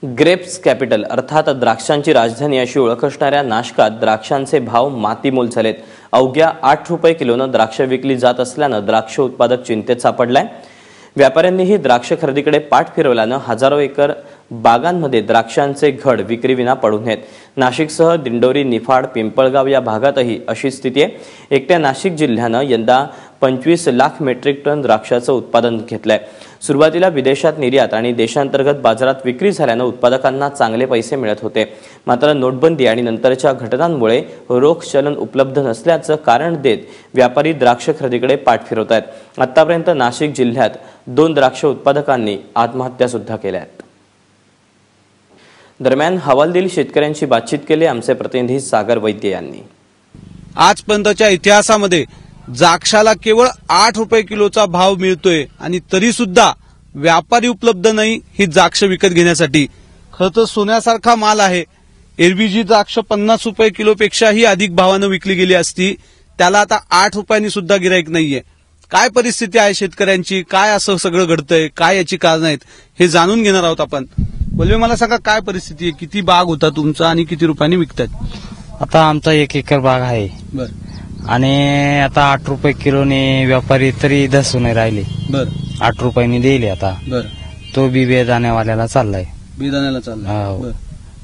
Grapes capital अर्थात द्राक्षांची राजधानी अशी ओळख असणाऱ्या नाशकात द्राक्षांचे भाव मातीमोल झालेत। अवघ्या 8 रुपये किलोनं द्राक्ष विकली जात असल्यानं द्राक्ष उत्पादक चिंतेत सापडलाय। व्यापाऱ्यांनीही द्राक्ष खरेदीकडे पाठ फिरवल्यानं हजारो एकर बागांमध्ये द्राक्षांचे घड विक्रीविना पडून आहेत। नाशिकसह दिंडोरी, निफाड, पिंपळगाव या भागातही अशी स्थिती आहे। एकट्या नाशिक जिल्ह्यानं यंदा 25 लाख मेट्रिक टन द्राक्षाचं उत्पादन घेतलंय। सुरुवातीला विदेशात निर्यात आणि देशांतर्गत बाजारात विक्री झाल्यानं उत्पादकांना चांगले पैसे मिळत होते। मात्र नोटबंदी आणि नंतरच्या घटनांमुळे रोख चलन उपलब्ध नसल्याचं कारण देत व्यापारी द्राक्ष खरेदीकडे पाठ फिरवत आहेत। आतापर्यंत नाशिक जिल्ह्यात 2 द्राक्ष उत्पादकांनी आत्महत्या सुद्धा केल्या आहेत। दरम्यान हवालदिल शेतकऱ्यांशी बातचीत केली आमचे प्रतिनिधी सागर वैद्य यांनी। आजपर्यंतच्या इतिहासामध्ये द्राक्षाला केवळ 8 रुपये किलोचा भाव मिळतोय आणि तरी सुद्धा व्यापारी उपलब्ध नाही ही द्राक्ष विकत घेण्यासाठी। खरं तर सोन्यासारखा माल आहे। एरवी जी द्राक्ष 50 रुपये किलोपेक्षाही अधिक भावानं विकली गेली असती त्याला आता 8 रुपयांनी सुद्धा गिराईक नाहीये। काय परिस्थिती आहे शेतकऱ्यांची, काय असं सगळं घडतंय, काय याची कारण आहेत हे जाणून घेणार आहोत आपण। बोलवे मला सांगा काय परिस्थिती आहे, किती बाग होता तुमचा आणि किती रुपयांनी विकतात? आता आमचा 1 एकर बाग आहे आणि आता 8 रुपये किलोने व्यापारी तरी धसून राहिले। 8 रुपयांनी देईल आता। तो बी बेदाण्यावाल्याला चाललाय, बेदाण्याला चाललाय।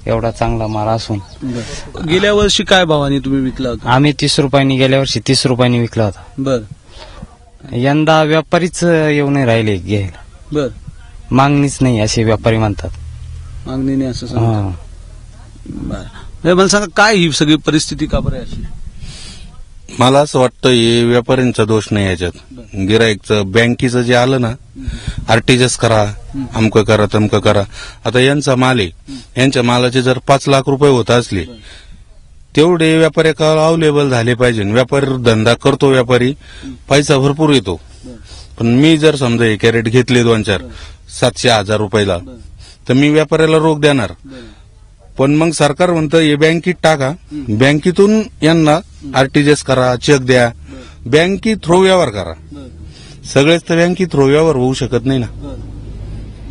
एवढा चांगला माल असून गेल्या वर्षी काय भावाने तुम्ही विकला होता? आम्ही 30 रुपयांनी गेल्या वर्षी 30 रुपयांनी विकला होता। यंदा व्यापारीच येऊ नाही राहिले घ्यायला। मागणीच नाही असे व्यापारी म्हणतात। मागणी नाही असं सांगतात। मला सांगा काय ही सगळी परिस्थिती का बरं अशी? मला असं वाटतं हे व्यापाऱ्यांचा दोष नाही याच्यात। गिराईकचं बँकेचं जे आलं ना, आरटीजीएस करा, अमकं करा, तमकं करा। आता यांचा माल आहे, यांच्या मालाचे जर 5 लाख रुपये होत असले तेवढे व्यापाऱ्याला अवेलेबल झाले पाहिजे। व्यापारी धंदा करतो, व्यापारी पैसा भरपूर येतो। पण मी जर समजा हे कॅरेट घेतले 2-4 700-1000 रुपयाला तर मी व्यापाऱ्याला रोख देणार। पण मग सरकार म्हणतं हे बँकेत टाका, बँकेतून यांना आरटीजीएस करा, चेक द्या, बँके थ्रो व्यवहार करा। सगळेच तर बँके थ्रो व्यवहार होऊ शकत नाही ना।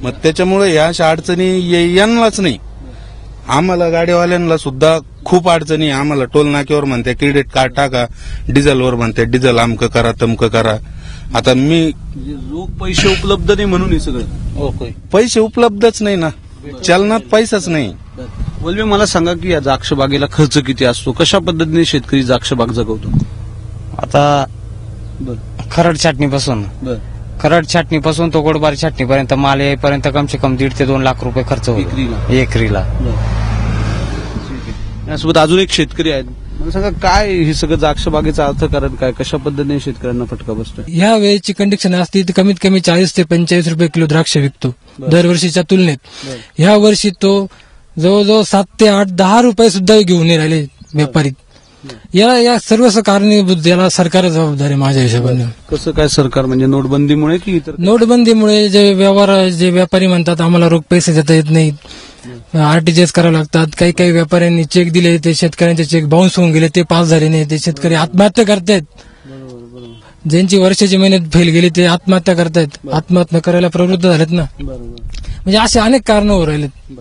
मग त्याच्यामुळे या अशा अडचणी यांनाच नाही, आम्हाला गाडीवाल्यांना सुद्धा खूप अडचणी। आम्हाला टोल नाक्यावर म्हणते क्रेडिट कार्ड टाका, डिझेलवर म्हणते डिझेल अमकं करा, तमकं करा। आता मी रोख पैसे उपलब्ध नाही म्हणून हे सगळं पैसे उपलब्धच नाही ना, चलनात पैसाच नाही। बोलवे मला सांगा की या द्राक्ष बागेला खर्च किती असतो, कशा पद्धतीने शेतकरी द्राक्ष बाग जगवतो? आता खरड छाटणीपासून तो गोडबारी छाटणीपर्यंत माल येईपर्यंत कमसे कम 1.5 ते 2 लाख रुपये खर्च होतो एकरीला। यासोबत अजून एक शेतकरी आहेत, मला सांगा काय हे सगळं द्राक्ष बागेचं अर्थकारण काय, कशा पद्धतीने शेतकऱ्यांना फटका बसतो? ह्या वेळेची कंडिशन असते कमीत कमी 40 ते 45 रुपये किलो द्राक्ष विकतो दरवर्षीच्या तुलनेत। ह्या वर्षी तो जवळजवळ 7 ते 8-10 रुपये सुद्धा घेऊन नाही राहिले व्यापारी। या सर्व कारणीभूत याला सरकार जबाबदार आहे माझ्या हिशोबाने। कसं काय सरकार म्हणजे नोटबंदीमुळे की इतर? नोटबंदीमुळे जे व्यापारी म्हणतात आम्हाला रोख पैसे देता येत नाहीत, आरटीजीएस करावं लागतात। काही काही व्यापाऱ्यांनी चेक दिले, ते शेतकऱ्यांचे चेक बाउन्स होऊन गेले, ते पास झाले नाही, ते शेतकरी आत्महत्या करतायत। ज्यांची वर्षाची मेहनत फेल गेली ते आत्महत्या करतायत, आत्महत्या करायला प्रवृत्त झालेत ना। म्हणजे असे अनेक कारण होऊ राहिलेत।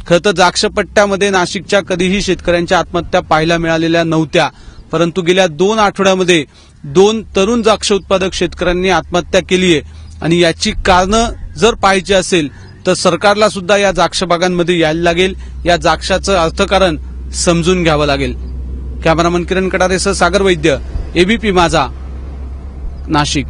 खरं तर द्राक्ष पट्ट्यामध्ये नाशिकच्या कधीही शेतकऱ्यांच्या आत्महत्या पाहायला मिळालेल्या नव्हत्या, परंतु गेल्या 2 आठवड्यामध्ये 2 तरुण द्राक्ष उत्पादक शेतकऱ्यांनी आत्महत्या केली आहे। आणि याची कारणं जर पाहायची असेल तर सरकारला सुद्धा या द्राक्ष बागांमध्ये यायला लागेल, या द्राक्षाचं अर्थकारण समजून घ्यावं लागेल। कॅमेरामन किरण कटारेसह सागर वैद्य, एबीपी माझा, नाशिक।